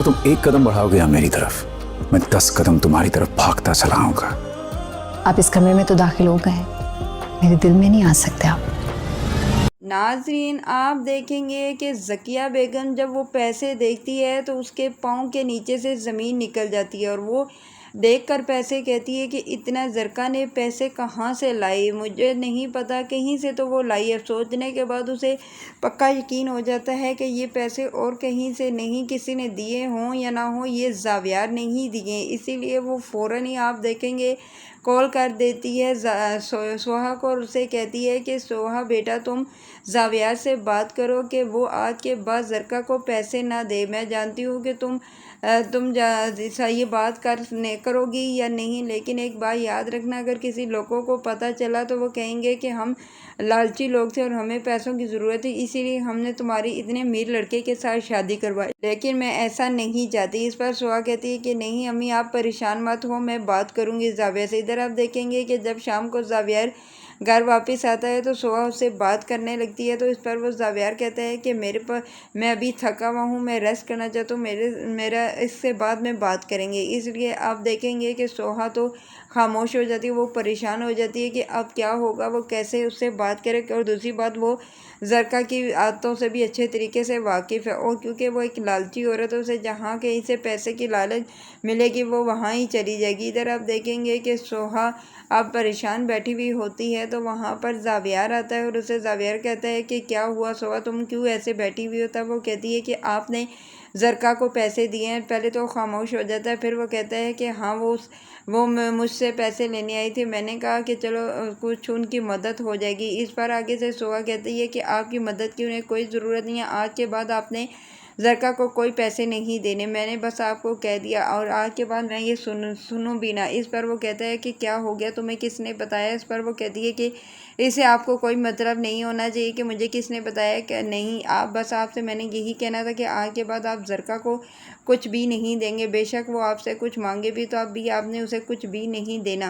तुम एक कदम बढ़ाओगे या मेरी तरफ, मैं 10 कदम तुम्हारी तरफ भागता चला आऊंगा। आप इस कमरे में तो दाखिल हो गए, मेरे दिल में नहीं आ सकते आप। नाज़रीन, आप देखेंगे कि ज़किया बेगम जब वो पैसे देखती है तो उसके पाँव के नीचे से ज़मीन निकल जाती है और वो देखकर पैसे कहती है कि इतना ज़रका ने पैसे कहाँ से लाई, मुझे नहीं पता, कहीं से तो वो लाई है। सोचने के बाद उसे पक्का यकीन हो जाता है कि ये पैसे और कहीं से नहीं किसी ने दिए हों या ना हो, ये ज़ावियार ने ही दिए, इसीलिए वो फ़ौरन ही आप देखेंगे कॉल कर देती है सोहा को और उसे कहती है कि सोहा बेटा तुम ज़ावियार से बात करो कि वो आज के बाद ज़रका को पैसे ना दे। मैं जानती हूँ कि तुम ये बात करोगी या नहीं, लेकिन एक बात याद रखना, अगर किसी लोगों को पता चला तो वो कहेंगे कि हम लालची लोग थे और हमें पैसों की ज़रूरत है, इसीलिए हमने तुम्हारी इतने अमीर लड़के के साथ शादी करवाई, लेकिन मैं ऐसा नहीं चाहती। इस पर सोहा कहती है कि नहीं अम्मी आप परेशान मत हो, मैं बात करूँगी ज़ाविया से। इधर आप देखेंगे कि जब शाम को ज़ावियार घर वापस आता है तो सोहा उससे बात करने लगती है, तो इस पर वो ज़ावियार कहता है कि मैं अभी थका हुआ हूँ, मैं रेस्ट करना चाहता हूँ, मेरा इससे बाद में बात करेंगे। इसलिए आप देखेंगे कि सोहा तो खामोश हो जाती है, वो परेशान हो जाती है कि अब क्या होगा, वो कैसे उससे बात करे। और दूसरी बात, वो ज़रका की आदतों से भी अच्छे तरीके से वाकिफ़ है और क्योंकि वो एक लालची औरत है, उसे जहाँ कहीं से पैसे की लालच मिलेगी वो वहाँ ही चली जाएगी। इधर आप देखेंगे कि सोहा अब परेशान बैठी हुई होती है तो वहाँ पर ज़ावियार आता है और उसे ज़ावियार कहता है कि क्या हुआ सोहा, तुम क्यों ऐसे बैठी हुई हो। तब वो कहती है कि आपने ज़रका को पैसे दिए हैं। पहले तो खामोश हो जाता है, फिर वो कहता है कि हाँ वो मुझसे पैसे लेने आई थी, मैंने कहा कि चलो कुछ उनकी मदद हो जाएगी। इस पर आगे से सोहा कहती है कि आपकी मदद की उन्हें कोई ज़रूरत नहीं है, आज के बाद आपने ज़रका को कोई पैसे नहीं देने, मैंने बस आपको कह दिया और आज के बाद मैं ये सुनूं भी ना। इस पर वो कहता है कि क्या हो गया, तुम्हें किसने बताया। इस पर वो कहती है कि इसे आपको कोई मतलब नहीं होना चाहिए कि मुझे किसने बताया, कि नहीं आप बस आपसे मैंने यही कहना था कि आज के बाद आप ज़रका को कुछ भी नहीं देंगे, बेशक वो आपसे कुछ मांगे भी तो आप भी आपने उसे कुछ भी नहीं देना।